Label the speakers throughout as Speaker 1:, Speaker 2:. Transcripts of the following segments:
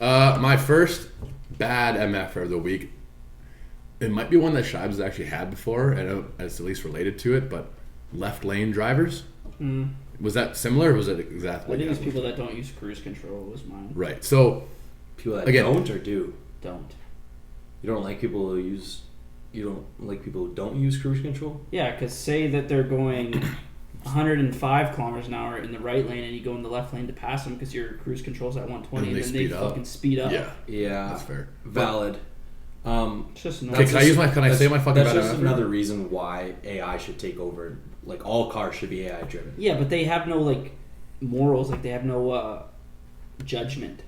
Speaker 1: My first bad MFer of the week. It might be one that Shibes has actually had before, and it's at least related to it. But left lane drivers. Was that similar, or was it exactly?
Speaker 2: I think it's people that don't use cruise control was mine.
Speaker 1: Right. So
Speaker 3: people that
Speaker 1: again,
Speaker 3: don't or do.
Speaker 2: Don't.
Speaker 3: You don't like people who use. You don't like people who don't use cruise control?
Speaker 2: Yeah, because say that they're going 105 kilometers an hour in the right lane, and you go in the left lane to pass them because your cruise control's at 120, and then they fucking speed up.
Speaker 3: Yeah,
Speaker 1: that's fair.
Speaker 3: Valid.
Speaker 2: It's just
Speaker 1: okay, can I say my fucking bad?
Speaker 3: That's just another reason why AI should take over. Like all cars should be AI driven.
Speaker 2: Yeah, but they have no like morals. Like they have no judgment.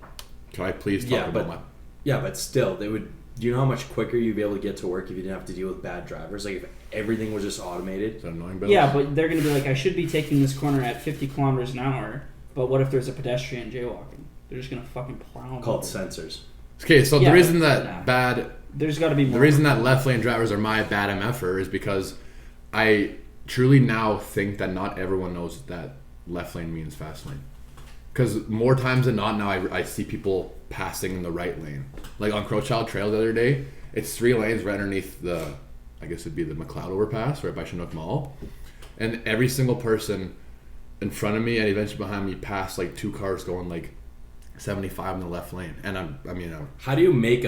Speaker 1: Can I please talk about my?
Speaker 3: Yeah, but still, they would. Do you know how much quicker you'd be able to get to work if you didn't have to deal with bad drivers? Like if everything was just automated.
Speaker 1: Is that annoying, Bill?
Speaker 2: Yeah, but they're going to be like, I should be taking this corner at 50 kilometers an hour, but what if there's a pedestrian jaywalking? They're just going to fucking plow.
Speaker 3: Called sensors.
Speaker 1: Okay, so the reason that
Speaker 2: there's got to be more.
Speaker 1: The reason that left lane drivers are my bad MFer is because I truly now think that not everyone knows that left lane means fast lane. Because more times than not now I see people passing in the right lane. Like on Crowchild Trail the other day, it's 3 lanes right underneath the, I guess it'd be the McLeod overpass right by Chinook Mall. And every single person in front of me and eventually behind me passed like 2 cars going like 75 in the left lane. And
Speaker 3: how do you make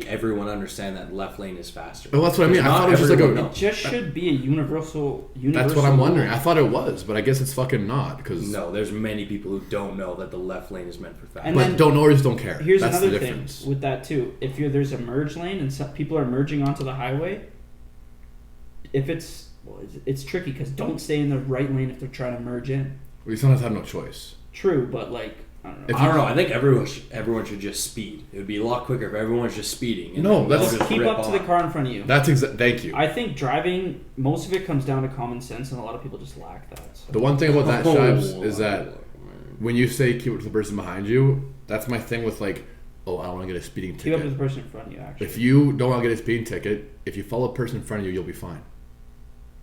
Speaker 3: everyone understand that left lane is faster?
Speaker 1: Well, that's what I mean. I thought it was just like
Speaker 2: it just should be a universal.
Speaker 1: That's what I'm wondering. I thought it was, but I guess it's fucking not. Because
Speaker 3: no, there's many people who don't know that the left lane is meant for fast.
Speaker 1: But don't know or just don't care.
Speaker 2: Here's
Speaker 1: that's
Speaker 2: another
Speaker 1: the
Speaker 2: thing
Speaker 1: difference.
Speaker 2: with that too. If there's a merge lane and some people are merging onto the highway, it's tricky because don't stay in the right lane if they're trying to merge in.
Speaker 1: We sometimes have no choice.
Speaker 2: True, but like. I don't
Speaker 3: know. I think everyone should just speed. It would be a lot quicker if everyone's just speeding. And
Speaker 1: just
Speaker 2: keep up to the car in front of you.
Speaker 1: Thank you.
Speaker 2: I think driving, most of it comes down to common sense, and a lot of people just lack that. So.
Speaker 1: The one thing about that, Shibes, is that when you say keep up to the person behind you, that's my thing with like, I don't want to get a speeding ticket.
Speaker 2: Keep up to the person in front of you, actually.
Speaker 1: If you don't want to get a speeding ticket, if you follow the person in front of you, you'll be fine.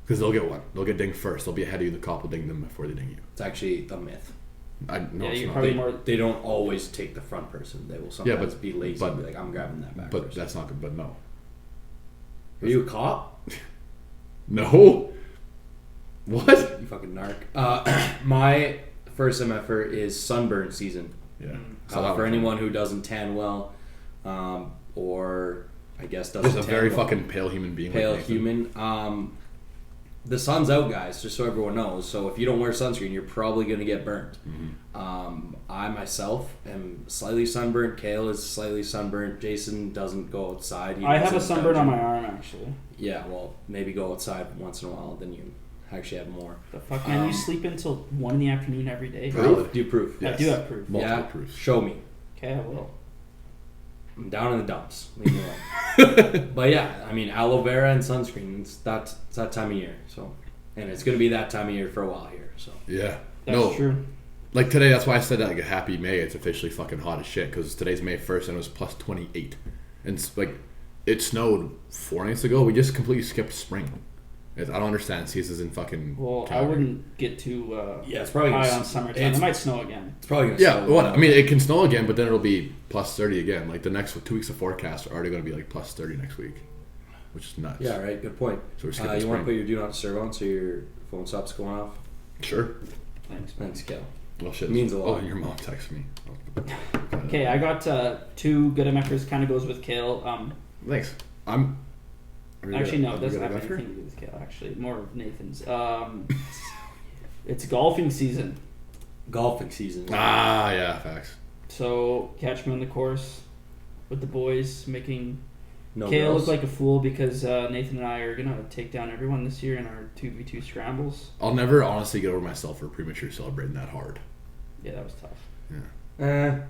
Speaker 1: Because they'll get one. They'll get dinged first. They'll be ahead of you. The cop will ding them before they ding you.
Speaker 3: It's actually a myth.
Speaker 1: They
Speaker 3: don't always take the front person. They will sometimes be lazy and be like, I'm grabbing that back.
Speaker 1: But that's not good. But no.
Speaker 3: Are you a cop?
Speaker 1: No. What?
Speaker 3: You fucking narc. My first MFer is Sunburn season.
Speaker 1: Yeah.
Speaker 3: For anyone who doesn't tan well, or I guess doesn't tan
Speaker 1: just a very
Speaker 3: well.
Speaker 1: Fucking pale human being.
Speaker 3: Pale human. The sun's out, guys, just so everyone knows. So if you don't wear sunscreen, you're probably going to get burnt.
Speaker 1: Mm-hmm.
Speaker 3: I myself am slightly sunburned. Kale is slightly sunburned. Jason doesn't go outside.
Speaker 2: I have a sunburn on my arm, actually.
Speaker 3: Yeah, well, maybe go outside once in a while, then you actually have more.
Speaker 2: The fuck, man? You sleep until 1 in the afternoon every day?
Speaker 3: Proof? Do you proof?
Speaker 2: Yes. I do have proof.
Speaker 1: Multiple proofs.
Speaker 3: Show me.
Speaker 2: Okay, I will.
Speaker 3: I'm down in the dumps. Leave me alone. But yeah, I mean, aloe vera and sunscreen. It's that time of year. So, and it's gonna be that time of year for a while here. So
Speaker 1: yeah,
Speaker 2: that's true.
Speaker 1: Like today, that's why I said that like a happy May. It's officially fucking hot as shit because today's May 1st and it was plus 28, and it's like it snowed 4 nights ago. We just completely skipped spring. I don't understand. Seasons in fucking.
Speaker 2: Well, Calgary. I wouldn't get too
Speaker 3: it's probably
Speaker 2: high on summertime. It might snow again.
Speaker 3: It's probably gonna snow.
Speaker 1: Well, I mean, it can snow again, but then it'll be plus 30 again. Like the next 2 weeks of forecast are already going to be like plus 30 next week, which is nuts.
Speaker 3: Yeah, right. Good point.
Speaker 1: So we're skipping
Speaker 3: you want to put your do not disturb on so your phone stops going off?
Speaker 1: Sure.
Speaker 3: Thanks, Kel.
Speaker 1: Well, shit.
Speaker 3: It means a lot.
Speaker 1: Oh, your mom texted me.
Speaker 2: Okay, I got 2 good MFers. Kind of goes with Kale.
Speaker 1: Thanks.
Speaker 2: Actually, no, it doesn't have anything to do with Kale. Actually, more of Nathan's. It's golfing season.
Speaker 1: Ah, yeah, facts.
Speaker 2: So catch me on the course with the boys, making
Speaker 3: no
Speaker 2: Kale
Speaker 3: girls.
Speaker 2: look like a fool because Nathan and I are gonna take down everyone this year in our 2v2 scrambles.
Speaker 1: I'll never honestly get over myself for premature celebrating that hard.
Speaker 2: Yeah, that was tough.
Speaker 1: Yeah.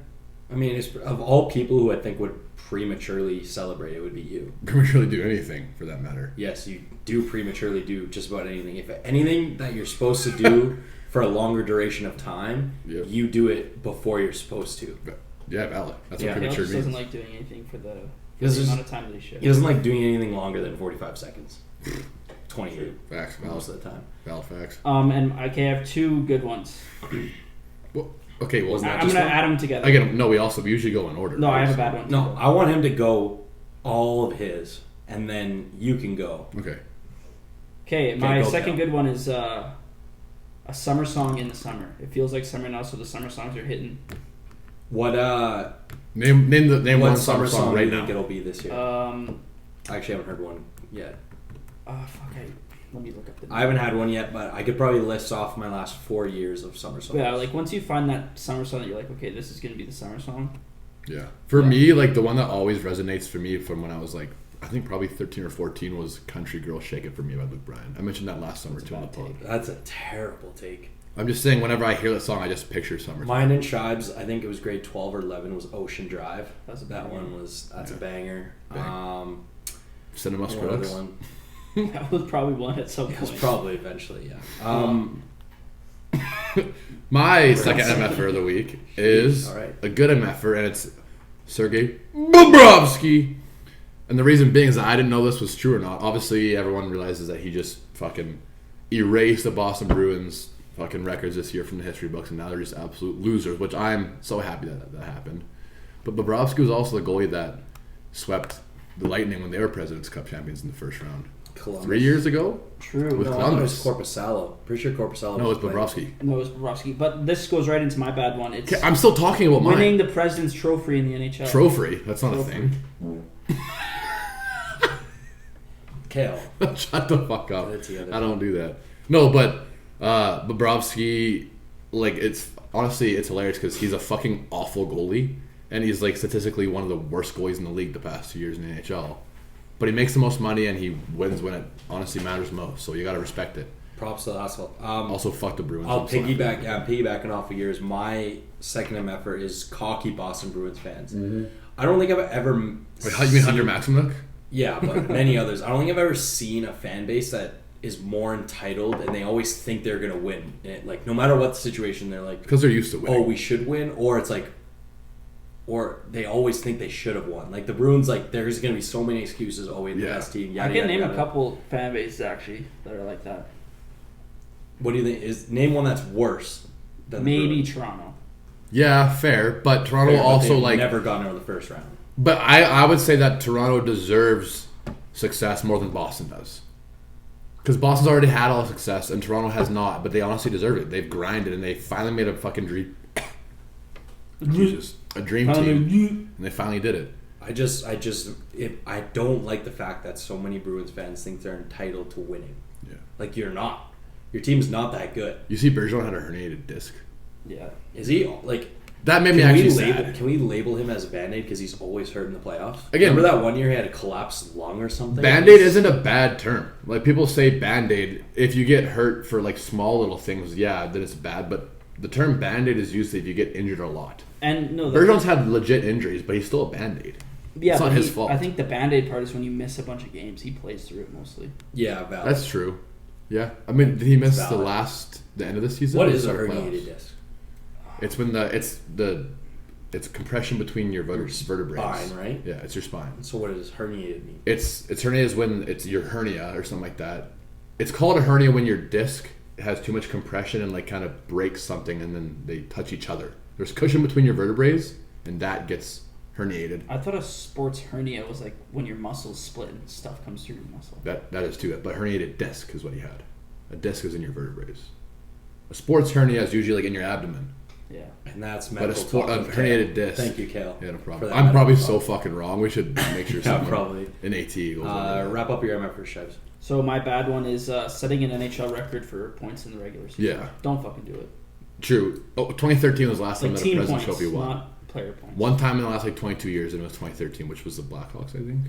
Speaker 3: I mean, of all people who I think would prematurely celebrate, it would be you.
Speaker 1: Prematurely do anything, for that matter.
Speaker 3: Yes, you do prematurely do just about anything. If anything that you're supposed to do for a longer duration of time, you do it before you're supposed to.
Speaker 1: Yeah, valid. That's what
Speaker 2: Kale
Speaker 1: premature
Speaker 2: just
Speaker 1: means.
Speaker 2: doesn't like doing anything for the amount of time that he should.
Speaker 3: He doesn't like doing anything longer than 45 seconds. 28.
Speaker 1: Facts.
Speaker 3: Most of the time.
Speaker 1: Valid facts.
Speaker 2: And I have 2 good ones.
Speaker 1: Well, Okay, well,
Speaker 3: Wasn't that
Speaker 2: I'm
Speaker 3: just
Speaker 2: going to
Speaker 3: one?
Speaker 2: add them together.
Speaker 1: again, no, we usually go in order.
Speaker 2: No, I
Speaker 1: right?
Speaker 2: have a bad one.
Speaker 3: No, I want him to go all of his, and then you can go.
Speaker 1: Okay.
Speaker 2: Okay, my
Speaker 3: go,
Speaker 2: second
Speaker 3: Cal.
Speaker 2: good one is a summer song in the summer. It feels like summer now, so the summer songs are hitting.
Speaker 3: What
Speaker 1: Name
Speaker 3: what
Speaker 1: one
Speaker 3: summer song
Speaker 1: right
Speaker 3: do you
Speaker 1: now.
Speaker 3: think it'll be this year?
Speaker 2: Oh,
Speaker 3: I actually haven't heard one yet.
Speaker 2: fuck, let me look up the.
Speaker 3: I haven't had one yet, but I could probably list off my last 4 years of summer songs.
Speaker 2: Yeah, like once you find that summer song that you're like, okay, this is going to be the summer song.
Speaker 1: Yeah. For me, like the one that always resonates for me from when I was like, I think probably 13 or 14 was Country Girl Shake It For Me by Luke Bryan. I mentioned that last summer
Speaker 2: That's a
Speaker 1: too on the
Speaker 2: bad
Speaker 1: pod.
Speaker 2: take.
Speaker 3: That's a terrible take.
Speaker 1: I'm just saying, whenever I hear that song, I just picture summer.
Speaker 3: Mine and Shibe's, I think it was grade 12 or 11, was Ocean Drive.
Speaker 2: That's a
Speaker 3: That
Speaker 2: banger.
Speaker 3: one was, that's a
Speaker 1: Yeah.
Speaker 3: banger.
Speaker 1: Bang. Cinema
Speaker 3: One other
Speaker 1: Scrubs.
Speaker 3: one.
Speaker 2: That was probably one at some
Speaker 3: It was
Speaker 2: point.
Speaker 3: probably eventually, yeah.
Speaker 1: My second MFer of the week is
Speaker 3: All right.
Speaker 1: a good MFer, and it's Sergei Bobrovsky. And the reason being is that I didn't know this was true or not. Obviously, everyone realizes that he just fucking erased the Boston Bruins fucking records this year from the history books, and now they're just absolute losers, which I'm so happy that happened. But Bobrovsky was also the goalie that swept the Lightning when they were President's Cup champions in the first round.
Speaker 3: Columbus.
Speaker 1: 3 years ago?
Speaker 2: True.
Speaker 1: With
Speaker 3: No, I thought it was
Speaker 1: Columbus.
Speaker 3: Corpusalo. Pretty sure Corpusalo.
Speaker 1: No,
Speaker 3: was
Speaker 1: it's
Speaker 3: playing.
Speaker 1: Bobrovsky.
Speaker 2: No, it was Bobrovsky. But this goes right into my bad one. It's
Speaker 1: Okay, I'm still talking about mine.
Speaker 2: winning the President's Trophy in the NHL.
Speaker 1: Trophy. That's not
Speaker 2: Trophy.
Speaker 1: a thing.
Speaker 3: Kale.
Speaker 1: Shut the fuck up.
Speaker 3: Get it together.
Speaker 1: I don't do that. No, but Bobrovsky, like, it's honestly, it's hilarious because he's a fucking awful goalie, and he's like statistically one of the worst goalies in the league the past 2 years in the NHL. But he makes the most money and he wins when it honestly matters most. So you got to respect it.
Speaker 3: Props to the hustle.
Speaker 1: Also, fuck the Bruins.
Speaker 3: I'll
Speaker 1: I'm so happy.
Speaker 3: piggyback. Yeah, I'm piggybacking off of yours. My second MFer is cocky Boston Bruins fans. I don't think I've ever.
Speaker 1: Wait, how you mean Hunter Maximuk?
Speaker 3: Yeah, but many others. I don't think I've ever seen a fan base that is more entitled and they always think they're gonna win. And like no matter what the situation, they're like,
Speaker 1: Because they're used to winning.
Speaker 3: "Oh, we should win," or it's like, or they always think they should have won. Like the Bruins, like there's gonna be so many excuses. Oh, we're the
Speaker 1: Yeah.
Speaker 3: best team.
Speaker 2: I
Speaker 3: Yada,
Speaker 2: can
Speaker 3: yada,
Speaker 2: name
Speaker 3: yada.
Speaker 2: a couple fan bases actually that are like that.
Speaker 3: What do you think? Is name one that's worse than the
Speaker 2: Maybe
Speaker 3: Bruins?
Speaker 2: Toronto.
Speaker 1: Yeah, fair. But Toronto
Speaker 3: Fair, but
Speaker 1: also
Speaker 3: they've
Speaker 1: like.
Speaker 3: never gone out of the first round.
Speaker 1: But I would say that Toronto deserves success more than Boston does. Because Boston's already had all the success and Toronto has not, but they honestly deserve it. They've grinded and they finally made a fucking dream. Jesus, a dream team, and they finally did it.
Speaker 3: I don't like the fact that so many Bruins fans think they're entitled to winning.
Speaker 1: Yeah.
Speaker 3: Like you're not. Your team's not that good.
Speaker 1: You see, Bergeron had a herniated disc.
Speaker 2: Yeah.
Speaker 3: Is he like?
Speaker 1: That made me
Speaker 3: Can we
Speaker 1: actually
Speaker 3: label?
Speaker 1: sad.
Speaker 3: Can we label him as a Band-Aid because he's always hurt in the playoffs?
Speaker 1: Again-
Speaker 3: remember that one year he had a collapsed lung or something.
Speaker 1: Band-Aid isn't a bad term. Like people say Band-Aid, if you get hurt for like small little things, yeah, then it's bad. But the term Band-Aid is used if you get injured a lot.
Speaker 2: And no,
Speaker 1: Bergeron's had legit injuries, but he's still a Band-Aid.
Speaker 2: yeah,
Speaker 1: it's not
Speaker 2: but
Speaker 1: his fault.
Speaker 2: I think the Band-Aid part is when you miss a bunch of games. He plays through it mostly.
Speaker 3: Yeah, valid.
Speaker 1: That's true. Yeah, I mean, did he miss
Speaker 3: Valid.
Speaker 1: the end of the season?
Speaker 3: What
Speaker 1: or
Speaker 3: is a
Speaker 1: the playoffs?
Speaker 3: herniated disc?
Speaker 1: It's when it's compression between your vertebrae.
Speaker 3: Spine, right?
Speaker 1: Yeah, it's your spine.
Speaker 3: So what does herniated mean?
Speaker 1: It's hernia is when it's your hernia or something like that. It's called a hernia when your disc has too much compression and like kind of breaks something and then they touch each other. There's cushion between your vertebrae and that gets herniated.
Speaker 2: I thought a sports hernia was like when your muscles split and stuff comes through your muscle.
Speaker 1: That is too. But herniated disc is what he had. A disc is in your vertebrae. A sports hernia is usually like in your abdomen.
Speaker 2: Yeah.
Speaker 3: And that's
Speaker 1: But
Speaker 3: medical
Speaker 1: a
Speaker 3: talk with
Speaker 1: herniated
Speaker 3: Kale.
Speaker 1: disc.
Speaker 3: Thank you, Kale.
Speaker 1: Yeah, no
Speaker 3: for
Speaker 1: problem.
Speaker 3: that
Speaker 1: I'm probably
Speaker 3: medical
Speaker 1: so
Speaker 3: talk.
Speaker 1: fucking wrong. We should make sure
Speaker 3: Yeah,
Speaker 1: someone
Speaker 3: probably.
Speaker 1: in AT goes over that.
Speaker 3: Wrap up your MFers, Shives.
Speaker 2: So my bad one is setting an NHL record for points in the regular season.
Speaker 1: Yeah.
Speaker 2: Don't fucking do it.
Speaker 1: True. 2013 was the last
Speaker 2: Like
Speaker 1: time that a
Speaker 2: team
Speaker 1: President's
Speaker 2: points,
Speaker 1: Trophy won.
Speaker 2: not player points.
Speaker 1: One time in the last like 22 years, and it was 2013, which was the Blackhawks, I think.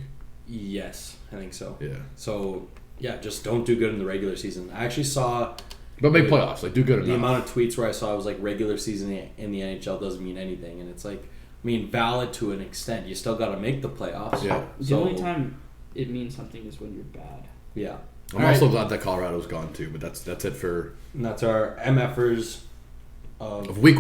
Speaker 3: Yes, I think so.
Speaker 1: Yeah.
Speaker 3: So yeah, just don't do good in the regular season. I actually saw
Speaker 1: But make playoffs, like do good
Speaker 3: the
Speaker 1: enough.
Speaker 3: amount of tweets where I saw it was like regular season in the NHL doesn't mean anything, and it's like, I mean, valid to an extent. You still got to make the playoffs.
Speaker 1: Yeah.
Speaker 2: The
Speaker 3: So,
Speaker 2: only time it means something is when you're bad.
Speaker 3: Yeah.
Speaker 1: I'm
Speaker 3: All
Speaker 1: also
Speaker 3: right.
Speaker 1: glad that Colorado's gone too, but that's it for
Speaker 3: And that's our MFers of
Speaker 1: week